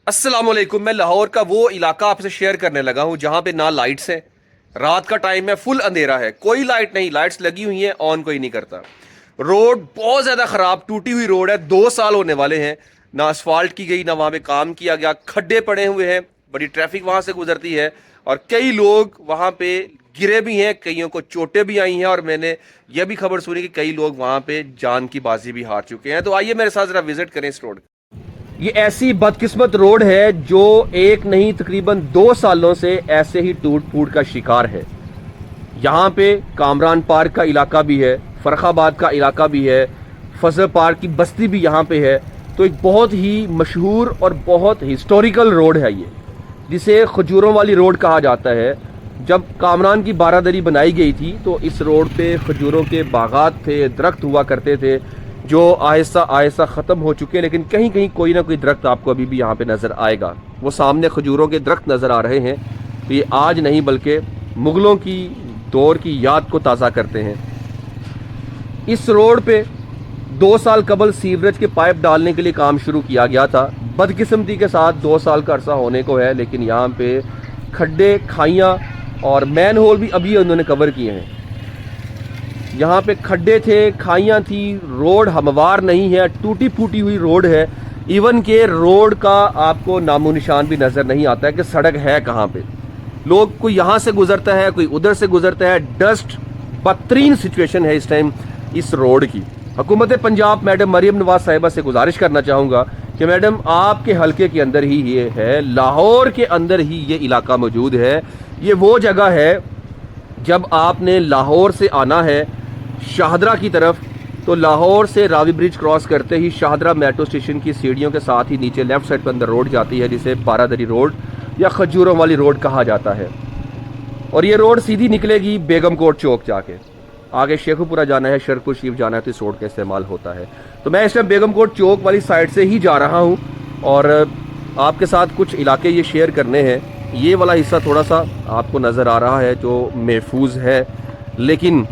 अस्सलाम वालेकुम। मैं लाहौर का वो इलाका आपसे शेयर करने लगा हूँ जहाँ पे ना लाइट्स हैं, रात का टाइम है, फुल अंधेरा है, कोई लाइट नहीं, लाइट्स लगी हुई हैं, ऑन कोई नहीं करता। रोड बहुत ज़्यादा ख़राब टूटी हुई रोड है, 2 साल होने वाले हैं, ना असफाल्ट की गई, ना वहाँ पे काम किया गया, खड्डे पड़े हुए हैं, बड़ी ट्रैफिक वहाँ से गुजरती है और कई लोग वहाँ पे गिरे भी हैं, कईयों को चोटें भी आई हैं और मैंने यह भी खबर सुनी कि कई लोग वहाँ पे जान की बाजी भी हार चुके हैं। तो आइए मेरे साथ ज़रा विजिट करें इस रोड। ये ऐसी बदकिस्मत रोड है जो एक नहीं तकरीबन 2 सालों से ऐसे ही टूट फूट का शिकार है। यहाँ पे कामरान पार्क का इलाका भी है, फरखाबाद का इलाका भी है, फजल पार्क की बस्ती भी यहाँ पे है। तो एक बहुत ही मशहूर और बहुत हिस्टोरिकल रोड है ये, जिसे खजूरों वाली रोड कहा जाता है। जब कामरान की बारादरी बनाई गई थी तो इस रोड पे खजूरों के बागात थे, दरख्त हुआ करते थे जो आहिस्ता आहिस्ता ख़त्म हो चुके हैं, लेकिन कहीं कहीं कोई ना कोई दरख्त आपको अभी भी यहाँ पे नज़र आएगा। वो सामने खजूरों के दरख्त नज़र आ रहे हैं, तो ये आज नहीं बल्कि मुग़लों की दौर की याद को ताज़ा करते हैं। इस रोड पे 2 साल कबल सीवरेज के पाइप डालने के लिए काम शुरू किया गया था। बदकिस्मती के साथ 2 साल का अरसा होने को है, लेकिन यहाँ पे खड्डे, खाइयाँ और मैन होल भी अभी उन्होंने कवर किए हैं। यहाँ पे खड्डे थे, खाइयाँ थी, रोड हमवार नहीं है, टूटी फूटी हुई रोड है। इवन के रोड का आपको नामो निशान भी नज़र नहीं आता है कि सड़क है कहाँ पे। लोग कोई यहाँ से गुजरता है, कोई उधर से गुजरता है। डस्ट बदतरीन सिचुएशन है इस टाइम इस रोड की। हुकूमत पंजाब मैडम मरियम नवाज साहिबा से गुजारिश करना चाहूँगा कि मैडम आपके हलके के अंदर ही ये है, लाहौर के अंदर ही ये इलाका मौजूद है। ये वो जगह है जब आपने लाहौर से आना है शाहदरा की तरफ, तो लाहौर से रावी ब्रिज क्रॉस करते ही शाहदरा मेट्रो स्टेशन की सीढ़ियों के साथ ही नीचे लेफ्ट साइड पर अंदर रोड जाती है, जिसे बारादरी रोड या खजूरों वाली रोड कहा जाता है। और ये रोड सीधी निकलेगी बेगम कोट चौक जाके, आगे शेखुपुरा जाना है, शरकुल शरीफ जाना है तो इस रोड का इस्तेमाल होता है। तो मैं इस टाइम बेगम कोट चौक वाली साइड से ही जा रहा हूँ और आपके साथ कुछ इलाके ये शेयर करने हैं। ये वाला हिस्सा थोड़ा सा आपको नज़र आ रहा है जो महफूज है, लेकिन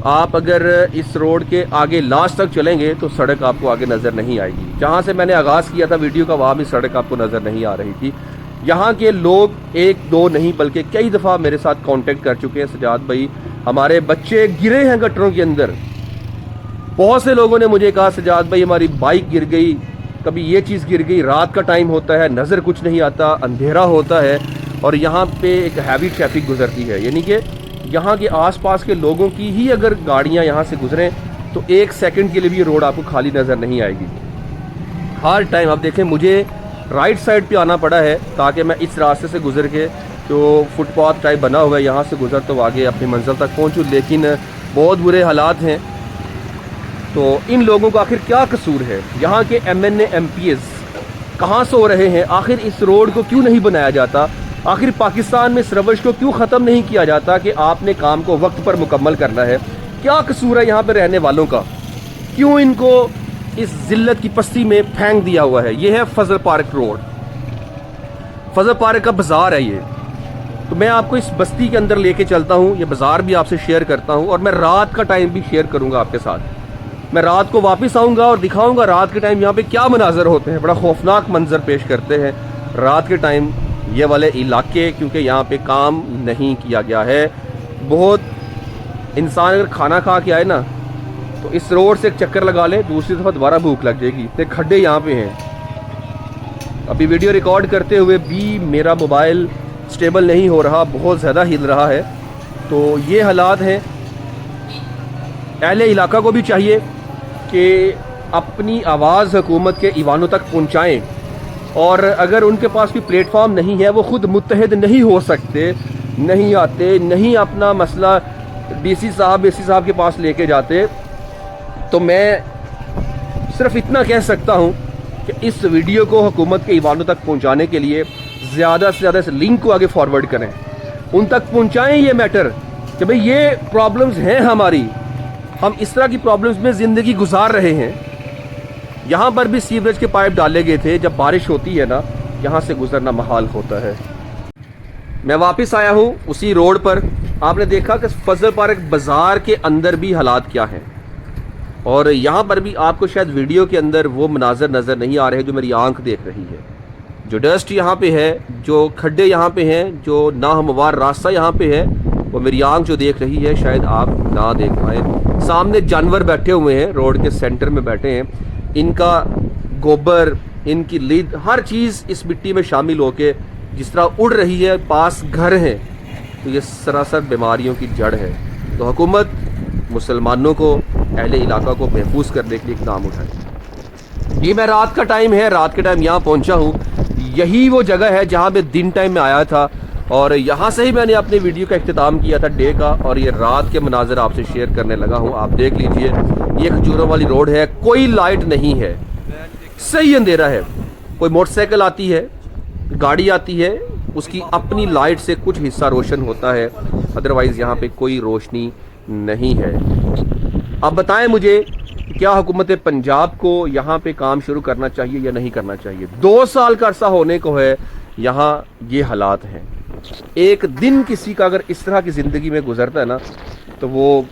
आप अगर इस रोड के आगे लास्ट तक चलेंगे तो सड़क आपको आगे नज़र नहीं आएगी। जहाँ से मैंने आगाज़ किया था वीडियो का, वहाँ भी सड़क आपको नज़र नहीं आ रही थी। यहाँ के लोग एक दो नहीं बल्कि कई दफ़ा मेरे साथ कांटेक्ट कर चुके हैं, सजाद भाई हमारे बच्चे गिरे हैं गटरों के अंदर। बहुत से लोगों ने मुझे कहा सजाद भाई हमारी बाइक गिर गई, कभी ये चीज़ गिर गई। रात का टाइम होता है, नज़र कुछ नहीं आता, अंधेरा होता है और यहाँ पे एक हैवी ट्रैफिक गुजरती है, यानी कि यहाँ के आसपास के लोगों की ही अगर गाड़ियाँ यहाँ से गुजरें तो एक सेकंड के लिए भी ये रोड आपको खाली नज़र नहीं आएगी। हर टाइम आप देखें मुझे राइट साइड पे आना पड़ा है ताकि मैं इस रास्ते से गुजर के जो फुटपाथ टाइप बना हुआ है यहाँ से गुजर तो आगे अपनी मंजिल तक पहुँचूँ, लेकिन बहुत बुरे हालात हैं। तो इन लोगों का आखिर क्या कसूर है? यहाँ के MNA MPs कहाँ सो रहे हैं? आखिर इस रोड को क्यों नहीं बनाया जाता? आखिर पाकिस्तान में इस रवश को क्यों ख़त्म नहीं किया जाता कि आपने काम को वक्त पर मुकम्मल करना है? क्या कसूर है यहाँ पर रहने वालों का? क्यों इनको इस जिल्लत की पस्ती में फेंक दिया हुआ है? ये है फजल पार्क रोड, फजल पार्क का बाज़ार है ये। तो मैं आपको इस बस्ती के अंदर लेके चलता हूँ, ये बाज़ार भी आपसे शेयर करता हूँ और मैं रात का टाइम भी शेयर करूँगा आपके साथ। मैं रात को वापस आऊँगा और दिखाऊँगा रात के टाइम यहाँ पे क्या मनाजर होते हैं। बड़ा खौफनाक मंजर पेश करते हैं रात के टाइम ये वाले इलाके, क्योंकि यहाँ पे काम नहीं किया गया है। बहुत इंसान अगर खाना खा के आए ना तो इस रोड से एक चक्कर लगा ले, दूसरी दफ़ा दोबारा भूख लग जाएगी। इतने खड्डे यहाँ पे हैं। अभी वीडियो रिकॉर्ड करते हुए भी मेरा मोबाइल स्टेबल नहीं हो रहा, बहुत ज़्यादा हिल रहा है। तो ये हालात हैं। अहले इलाका को भी चाहिए कि अपनी आवाज़ हुकूमत के ईवानों तक पहुँचाएँ और अगर उनके पास कोई प्लेटफॉर्म नहीं है, वो खुद मुत्तहिद नहीं हो सकते, नहीं आते, नहीं अपना मसला DC साहब के पास लेके जाते, तो मैं सिर्फ इतना कह सकता हूँ कि इस वीडियो को हुकूमत के ईवानों तक पहुँचाने के लिए ज़्यादा से ज़्यादा इस लिंक को आगे फॉरवर्ड करें, उन तक पहुँचाएँ ये मैटर कि भाई ये प्रॉब्लम्स हैं हमारी, हम इस तरह की प्रॉब्लम्स में ज़िंदगी गुजार रहे हैं। यहाँ पर भी सीवरेज के पाइप डाले गए थे, जब बारिश होती है ना यहाँ से गुजरना महाल होता है। मैं वापस आया हूँ उसी रोड पर। आपने देखा कि फजल पार्क बाज़ार के अंदर भी हालात क्या हैं और यहाँ पर भी आपको शायद वीडियो के अंदर वो मनाजर नज़र नहीं आ रहे जो मेरी आंख देख रही है। जो डस्ट यहाँ पे है, जो खड्डे यहाँ पे हैं, जो नाहमवार रास्ता यहाँ पे है, वो मेरी आंख जो देख रही है शायद आप ना देख पाए। सामने जानवर बैठे हुए हैं, रोड के सेंटर में बैठे हैं। इनका गोबर, इनकी लीद, हर चीज़ इस मिट्टी में शामिल होके जिस तरह उड़ रही है, पास घर हैं, तो ये सरासर बीमारियों की जड़ है। तो हुकूमत मुसलमानों को, अहले इलाका को महफूज करने के लिए इक़दाम उठाए। ये मैं रात का टाइम है, रात के टाइम यहाँ पहुँचा हूँ। यही वो जगह है जहाँ मैं दिन टाइम में आया था और यहाँ से ही मैंने अपने वीडियो का इख्तिताम किया था डे का, और ये रात के मनाज़र आपसे शेयर करने लगा हूँ। आप देख लीजिए, ये खजूरों वाली रोड है, कोई लाइट नहीं है, सही अंधेरा है। कोई मोटरसाइकिल आती है, गाड़ी आती है, उसकी अपनी लाइट से कुछ हिस्सा रोशन होता है, अदरवाइज़ यहाँ पे कोई रोशनी नहीं है। अब बताएं मुझे, क्या हुकूमत पंजाब को यहाँ पे काम शुरू करना चाहिए या नहीं करना चाहिए? 2 साल का अरसा होने को है, यहाँ ये हालात हैं। एक दिन किसी का अगर इस तरह की ज़िंदगी में गुजरता है ना, तो वो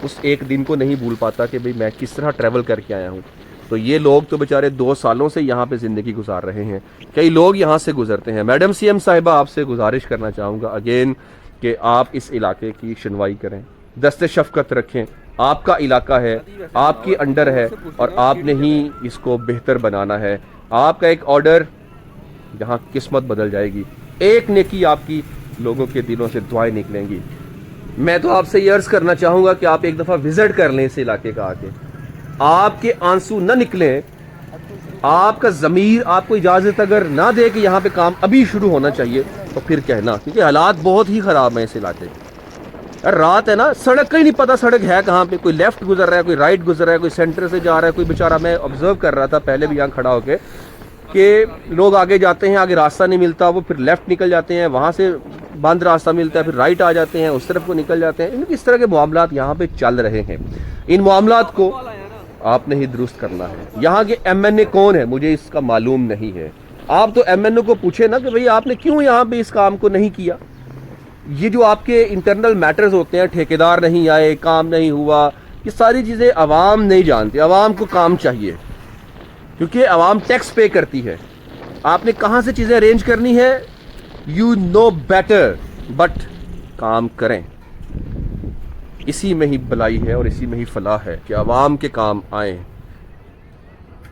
उस एक दिन को नहीं भूल पाता कि भाई मैं किस तरह ट्रैवल करके आया हूँ। तो ये लोग तो बेचारे 2 सालों से यहाँ पे ज़िंदगी गुजार रहे हैं। कई लोग यहाँ से गुजरते हैं। मैडम सीएम साहिबा, आपसे गुजारिश करना चाहूँगा अगेन कि आप इस इलाके की सुनवाई करें, दस्ते शफ़क़त रखें। आपका इलाका है, आपकी अंडर है और आपने ही इसको बेहतर बनाना है। आपका एक ऑर्डर, जहाँ किस्मत बदल जाएगी, एक नेकी आपकी, लोगों के दिलों से दुआएं निकलेंगी। मैं तो आपसे ये अर्ज़ करना चाहूँगा कि आप एक दफ़ा विज़िट कर लें इस इलाके का आके। आपके आंसू न निकलें, आपका ज़मीर आपको इजाज़त अगर ना दे कि यहाँ पे काम अभी शुरू होना चाहिए, तो फिर कहना, क्योंकि हालात बहुत ही ख़राब हैं इस इलाके के। रात है ना, सड़क का ही नहीं पता सड़क है कहाँ पे, कोई लेफ्ट गुजर रहा है, कोई राइट गुजर रहा है, कोई सेंटर से जा रहा है, कोई बेचारा, मैं ऑब्जर्व कर रहा था पहले भी यहाँ खड़ा होके कि लोग आगे जाते हैं, आगे रास्ता नहीं मिलता, वो फिर लेफ्ट निकल जाते हैं, वहाँ से बंद रास्ता मिलता है, फिर राइट आ जाते हैं, उस तरफ को निकल जाते हैं। इस तरह के मामलात यहाँ पे चल रहे हैं। इन मामलात को आपने ही दुरुस्त करना है। यहाँ के MNA कौन है मुझे इसका मालूम नहीं है। आप तो MNA को पूछे ना कि भाई आपने क्यों यहाँ पे इस काम को नहीं किया। ये जो आपके इंटरनल मैटर्स होते हैं, ठेकेदार नहीं आए, काम नहीं हुआ, ये सारी चीज़ें आवाम नहीं जानती। आवाम को काम चाहिए, क्योंकि आवाम टैक्स पे करती है। आपने कहाँ से चीज़ें अरेंज करनी है, यू नो बेटर, बट काम करें। इसी में ही भलाई है और इसी में ही फलाह है कि आवाम के काम आए।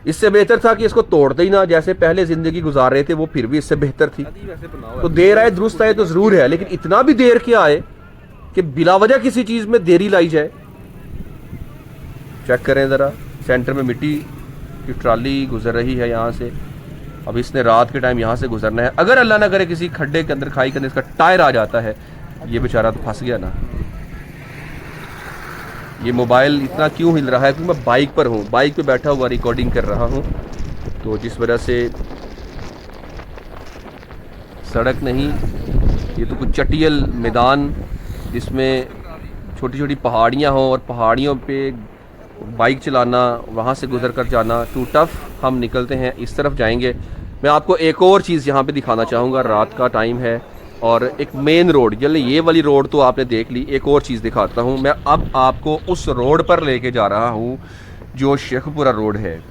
इससे बेहतर था कि इसको तोड़ते ही ना, जैसे पहले जिंदगी गुजार रहे थे वो फिर भी इससे बेहतर थी। तो देर आए दुरुस्त आए तो जरूर है, लेकिन इतना भी देर क्या आए कि बिला वजह किसी चीज में देरी लाई जाए। चेक करें जरा, सेंटर में मिट्टी की ट्राली गुजर रही है यहाँ से। अब इसने रात के टाइम यहाँ से गुजरना है। अगर अल्लाह ना करे किसी खड्डे के अंदर, खाई के अंदर इसका टायर आ जाता है, ये बेचारा तो फंस गया ना। ये मोबाइल इतना क्यों हिल रहा है, क्योंकि मैं बाइक पर हूँ, बाइक पे बैठा हुआ रिकॉर्डिंग कर रहा हूँ, तो जिस वजह से सड़क नहीं, ये तो कुछ चटियल मैदान जिसमें छोटी छोटी पहाड़ियाँ हों और पहाड़ियों पे बाइक चलाना, वहाँ से गुजर कर जाना टू टफ। हम निकलते हैं, इस तरफ जाएंगे। मैं आपको एक और चीज़ यहाँ पे दिखाना चाहूँगा। रात का टाइम है और एक मेन रोड, चलिए ये वाली रोड तो आपने देख ली, एक और चीज़ दिखाता हूँ। मैं अब आपको उस रोड पर लेके जा रहा हूँ जो शेखपुरा रोड है,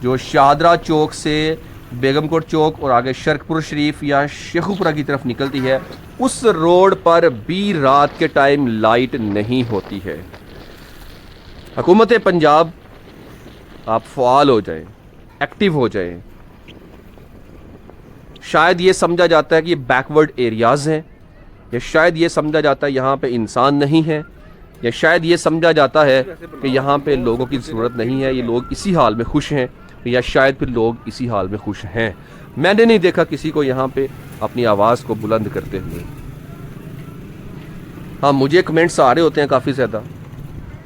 जो शाहदरा चौक से बेगमकोट चौक और आगे शर्कपुर शरीफ या शेखपुरा की तरफ निकलती है। उस रोड पर भी रात के टाइम लाइट नहीं होती है। हुकूमत पंजाब, आप फ़आल हो जाएं, एक्टिव हो जाएं। शायद ये समझा जाता है कि ये बैकवर्ड एरियाज़ हैं, या शायद ये समझा जाता है यहाँ पे इंसान नहीं है, या शायद ये समझा जाता है कि यहाँ पे लोगों की ज़रूरत नहीं है, ये लोग इसी हाल में खुश हैं, या शायद फिर लोग इसी हाल में खुश हैं। मैंने नहीं देखा किसी को यहाँ पे अपनी आवाज़ को बुलंद करते हुए। हाँ, मुझे कमेंट्स आ रहे होते हैं काफ़ी ज़्यादा,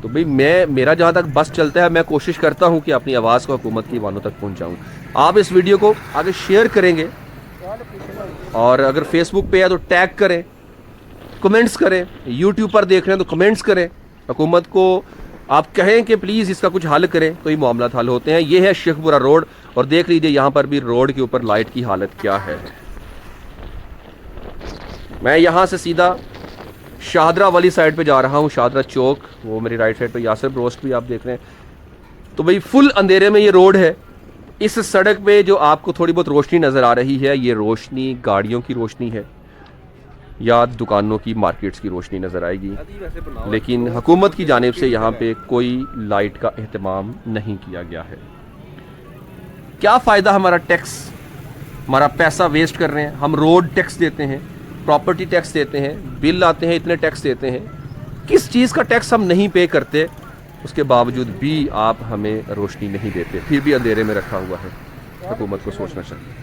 तो भाई मेरा जहाँ तक बस चलता है, मैं कोशिश करता हूँ कि अपनी आवाज़ को हुकूमत की वानों तक पहुँचाऊँ। आप इस वीडियो को आगे शेयर करेंगे और अगर फेसबुक पे है तो टैग करें, कमेंट्स करें, यूट्यूब पर देख रहे हैं तो कमेंट्स करें। हुकूमत को आप कहें कि प्लीज़ इसका कुछ हल करें, तो ये मामला हल होते हैं। ये है शेखपुरा रोड और देख लीजिए यहाँ पर भी रोड के ऊपर लाइट की हालत क्या है। मैं यहाँ से सीधा शाहदरा वाली साइड पे जा रहा हूँ, शाहदरा चौक, वो मेरी राइट साइड पे यासिर ब्रोस्ट भी आप देख रहे हैं। तो भाई फुल अंधेरे में ये रोड है, इस सड़क पे जो आपको थोड़ी बहुत रोशनी नज़र आ रही है, ये रोशनी गाड़ियों की रोशनी है या दुकानों की, मार्केट्स की रोशनी नज़र आएगी, लेकिन हुकूमत की जानिब से यहाँ पे कोई लाइट का एहतमाम नहीं किया गया है। क्या फ़ायदा हमारा टैक्स, हमारा पैसा वेस्ट कर रहे हैं। हम रोड टैक्स देते हैं, प्रॉपर्टी टैक्स देते हैं, बिल आते हैं, इतने टैक्स देते हैं, किस चीज़ का टैक्स हम नहीं पे करते, उसके बावजूद भी आप हमें रोशनी नहीं देते, फिर भी अंधेरे में रखा हुआ है। हुकूमत को सोचना चाहिए।